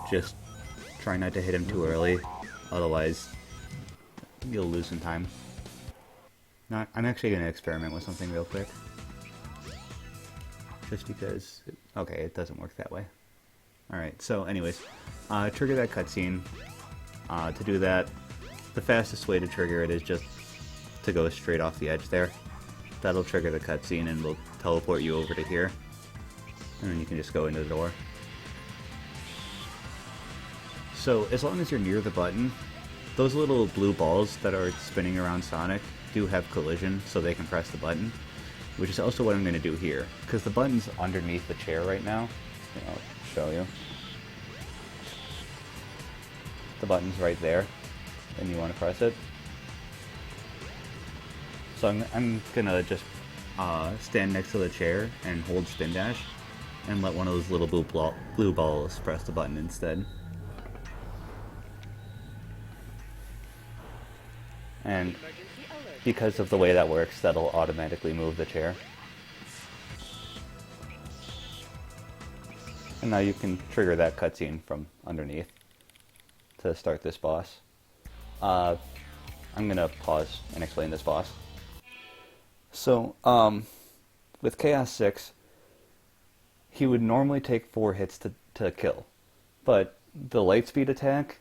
Just try not to hit him too early, otherwise you'll lose some time. Now, I'm actually going to experiment with something real quick. Just because, okay, it doesn't work that way. Alright, so anyways, trigger that cutscene. To do that, the fastest way to trigger it is just to go straight off the edge there. That'll trigger the cutscene and will teleport you over to here. And then you can just go into the door. So as long as you're near the button, those little blue balls that are spinning around Sonic do have collision, so they can press the button, which is also what I'm going to do here, because the button's underneath the chair right now. I'll show you. The button's right there, and you want to press it. So I'm going to just stand next to the chair and hold spin dash, and let one of those little blue balls press the button instead. And because of the way that works, that'll automatically move the chair. And now you can trigger that cutscene from underneath to start this boss. I'm gonna pause and explain this boss. So, with Chaos 6, he would normally take 4 hits to kill. But the Lightspeed attack,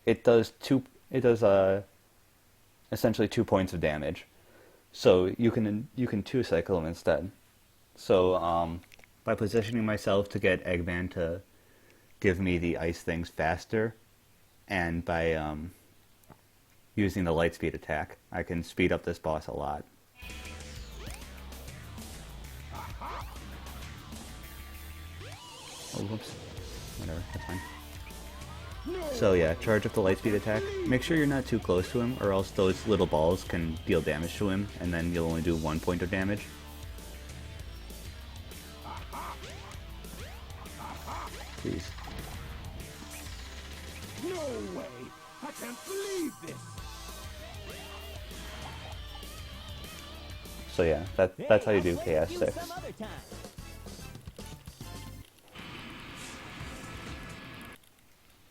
it does essentially 2 points of damage. So you can 2-cycle him instead. So by positioning myself to get Eggman to give me the ice things faster, and by using the Lightspeed attack, I can speed up this boss a lot. Oh, whoops. Whatever, that's fine. So yeah, charge up the Lightspeed attack. Make sure you're not too close to him, or else those little balls can deal damage to him, and then you'll only do 1 point of damage. Please. No way! I can't believe this! So yeah, that's how you do Chaos 6.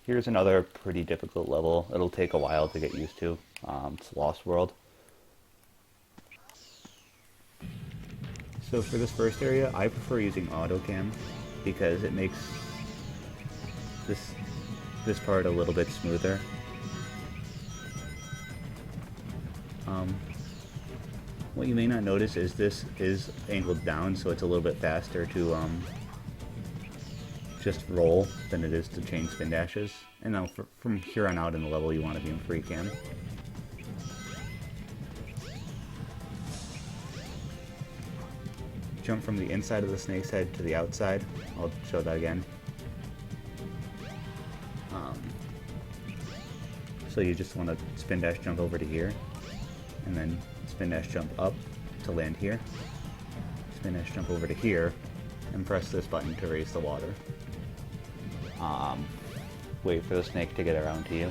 Here's another pretty difficult level. It'll take a while to get used to. It's Lost World. So for this first area, I prefer using AutoCam because it makes this part a little bit smoother. What you may not notice is this is angled down, so it's a little bit faster to just roll than it is to chain spin dashes. And now from here on out in the level, you want to be in free cam. Jump from the inside of the snake's head to the outside. I'll show that again. So you just want to spin dash jump over to here, and then spin dash jump up to land here. Spin dash jump over to here, and press this button to raise the water. Wait for the snake to get around to you.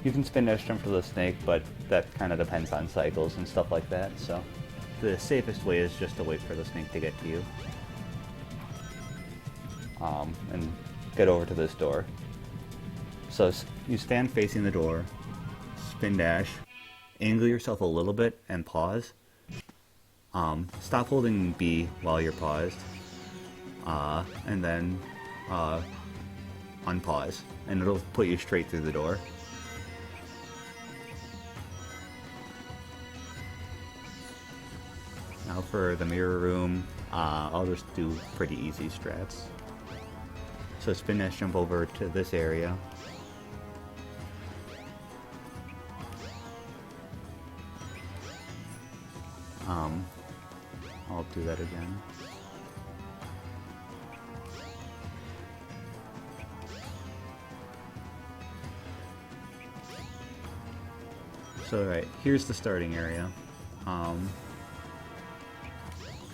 You can spin dash jump to the snake, but that kind of depends on cycles and stuff like that, so the safest way is just to wait for the snake to get to you. And get over to this door. So you stand facing the door, spin dash, angle yourself a little bit, and pause. Stop holding B while you're paused, and then unpause, and it'll put you straight through the door. Now for the mirror room, I'll just do pretty easy strats. So spin dash jump over to this area. I'll do that again. So right, here's the starting area.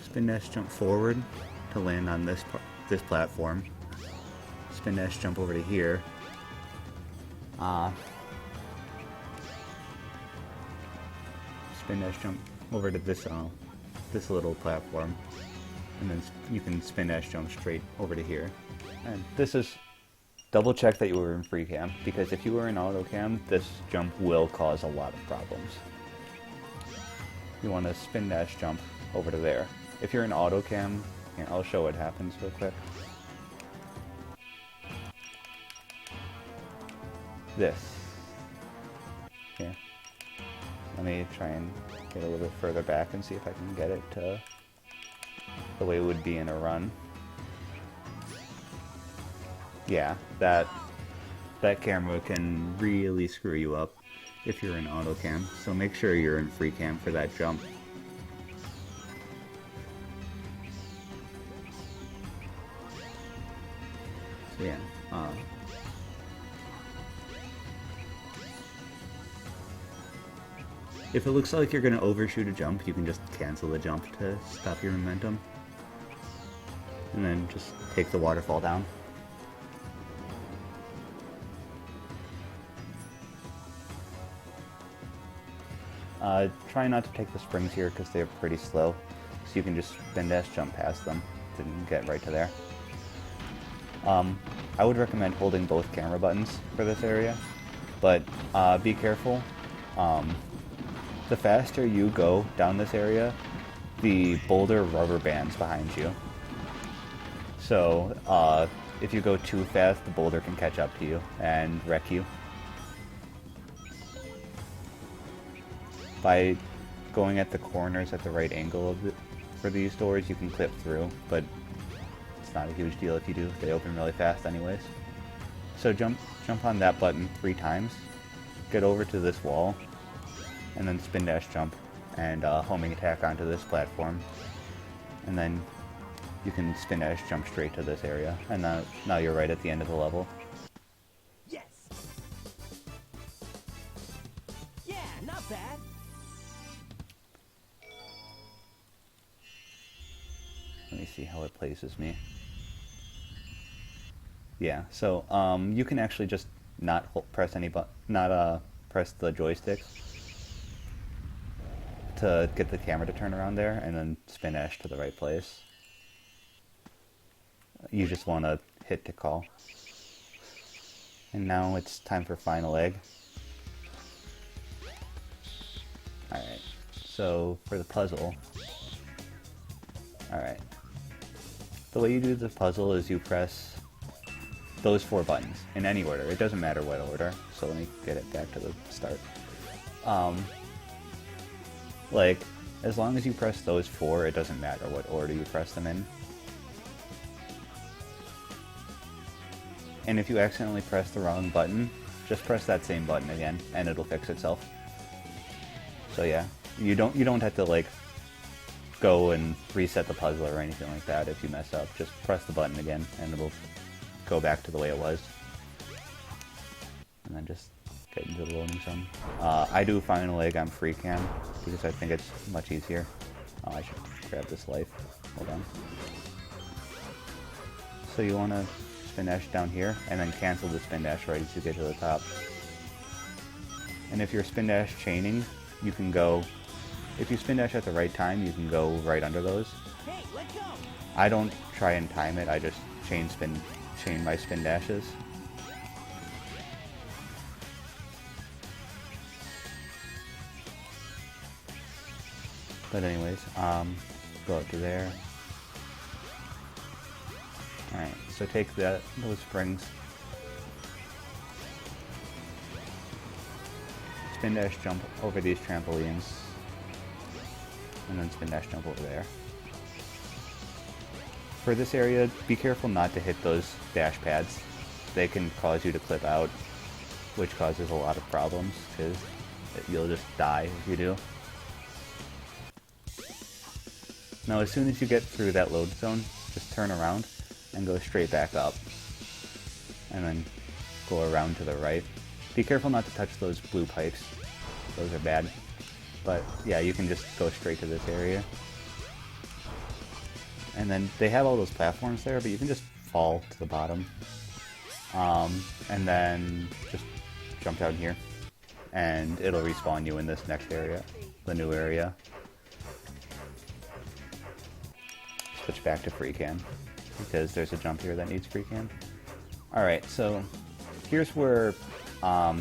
Spin dash jump forward to land on this platform. Spin dash jump over to here. Spin dash jump over to this little platform, and then you can spin dash jump straight over to here. And this is double check that you were in free cam, because if you were in auto cam, this jump will cause a lot of problems. You want to spin dash jump over to there. If you're in auto cam, here, I'll show what happens real quick. This. Here. Let me try and get a little bit further back and see if I can get it to the way it would be in a run. Yeah, that that camera can really screw you up if you're in auto cam, so make sure you're in free cam for that jump. So yeah, if it looks like you're going to overshoot a jump, you can just cancel the jump to stop your momentum. And then just take the waterfall down. Try not to take the springs here because they're pretty slow, so you can just spin dash jump past them to get right to there. I would recommend holding both camera buttons for this area, but be careful. The faster you go down this area, the boulder rubber bands behind you. So if you go too fast, the boulder can catch up to you and wreck you. By going at the corners at the right angle for these doors, you can clip through, but it's not a huge deal if you do. They open really fast anyways. So jump on that button 3 times, get over to this wall, and then spin dash jump and homing attack onto this platform. And then you can spin dash jump straight to this area, and now you're right at the end of the level. Yes. Yeah, not bad. Let me see how it places me. Yeah, so you can actually just not press any press the joysticks to get the camera to turn around there, and then spin dash to the right place. You just want to hit to call. And now it's time for final egg. Alright, so for the puzzle, alright, the way you do the puzzle is you press those 4 buttons in any order. It doesn't matter what order, so let me get it back to the start. Like, as long as you press those 4, it doesn't matter what order you press them in. And if you accidentally press the wrong button, just press that same button again, and it'll fix itself. So yeah, you don't have to like go and reset the puzzle or anything like that if you mess up. Just press the button again, and it'll go back to the way it was. And then just get into the loading zone. I do final egg on free cam because I think it's much easier. Oh, I should grab this life. Hold on. So you want to spin dash down here, and then cancel the spin dash right as you get to the top. And if you're spin dash chaining, you can go, if you spin dash at the right time, you can go right under those. Hey, let go. I don't try and time it, I just chain my spin dashes. But anyways, go up to there. Alright, so take those springs, spin dash jump over these trampolines, and then spin dash jump over there. For this area, be careful not to hit those dash pads. They can cause you to clip out, which causes a lot of problems, because you'll just die if you do. Now as soon as you get through that load zone, just turn around and go straight back up, and then go around to the right. Be careful not to touch those blue pipes, those are bad. But yeah, you can just go straight to this area. And then they have all those platforms there, but you can just fall to the bottom. And then just jump down here, and it'll respawn you in this next area, the new area. Switch back to free cam, because there's a jump here that needs free cam. Alright, so here's where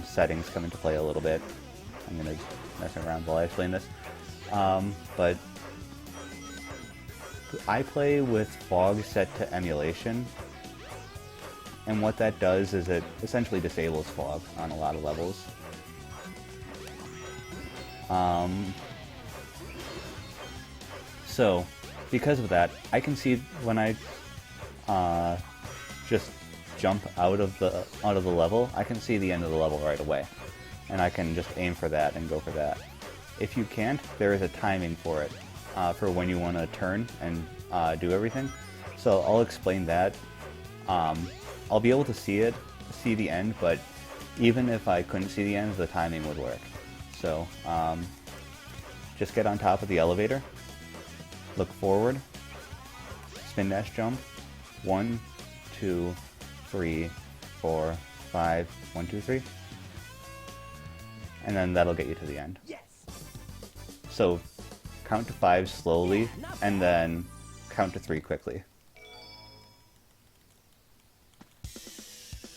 settings come into play a little bit. I'm going to mess around while I explain this. But I play with fog set to emulation, and what that does is it essentially disables fog on a lot of levels. So because of that, I can see when I just jump out of the level, I can see the end of the level right away, and I can just aim for that and go for that. If you can't, there is a timing for it, for when you want to turn and do everything. So I'll explain that. I'll be able to see the end, but even if I couldn't see the end, the timing would work. So just get on top of the elevator, look forward, spin dash jump, 1, 2, 3, 4, 5, 1, 2, 3, and then that'll get you to the end. Yes. So count to 5 slowly, and then count to 3 quickly.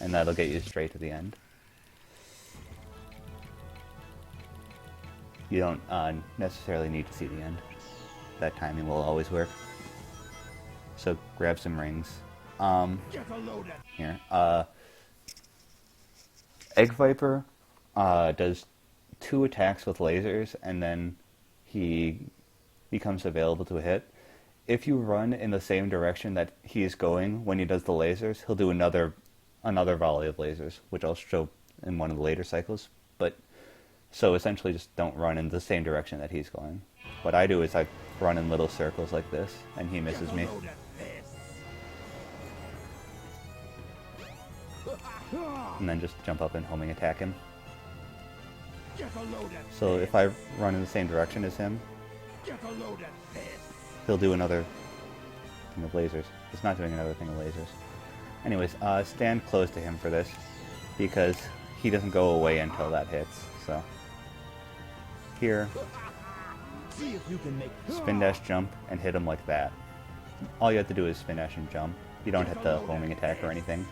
And that'll get you straight to the end. You don't necessarily need to see the end. That timing will always work. So grab some rings. Here. Egg Viper does 2 attacks with lasers, and then he becomes available to hit. If you run in the same direction that he's going when he does the lasers, he'll do another volley of lasers, which I'll show in one of the later cycles. But so essentially just don't run in the same direction that he's going. What I do is I run in little circles like this, and he misses me. And then just jump up and homing attack him. So if I run in the same direction as him, he'll do another thing of lasers. He's not doing another thing of lasers. Anyways, stand close to him for this, because he doesn't go away until that hits. So here, spin dash jump and hit him like that. All you have to do is spin dash and jump. You don't have to homing attack or anything.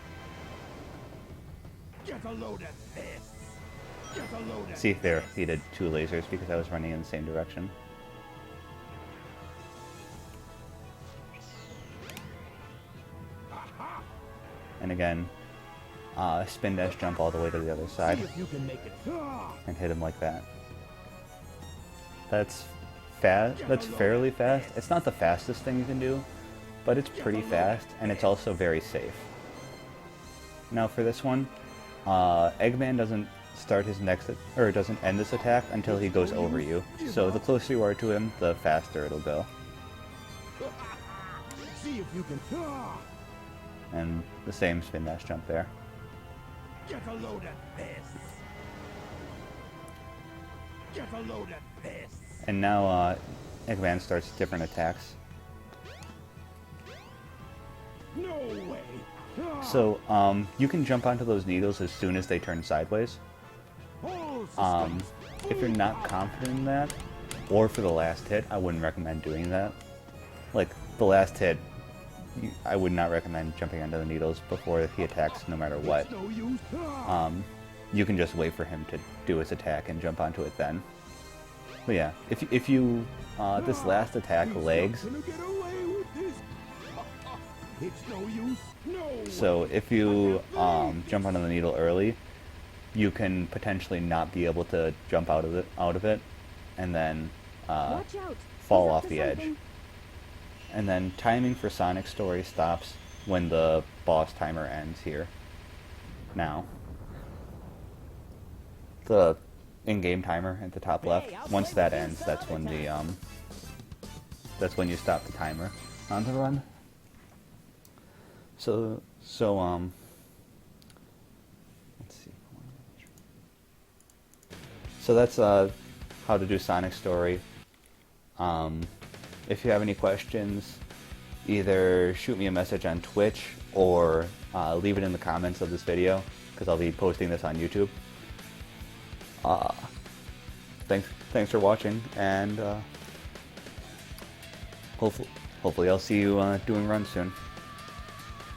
See, there, he did 2 lasers because I was running in the same direction. And again, spin dash jump all the way to the other side and hit him like that. That's fast. That's fairly fast. It's not the fastest thing you can do, but it's pretty fast, and it's also very safe. Now for this one, Eggman doesn't start his next, or doesn't end this attack until he goes over you. So the closer you are to him, the faster it'll go. And the same spin dash jump there. Get a load of piss. Get a load of piss. And now Eggman starts different attacks. No way. So you can jump onto those needles as soon as they turn sideways. If you're not confident in that, or for the last hit, I wouldn't recommend doing that. Like the last hit, I would not recommend jumping onto the needles before he attacks, no matter what. You can just wait for him to do his attack and jump onto it then. But yeah, if you this last attack, legs. So if you jump onto the needle early, you can potentially not be able to jump out of it, and then fall off the edge. And then timing for Sonic Story stops when the boss timer ends here. Now, the in-game timer at the top left, once that ends, that's when the that's when you stop the timer on the run. So let's see. So that's how to do Sonic Story. If you have any questions, either shoot me a message on Twitch or leave it in the comments of this video, because I'll be posting this on YouTube. Thanks for watching, and hopefully I'll see you doing runs soon.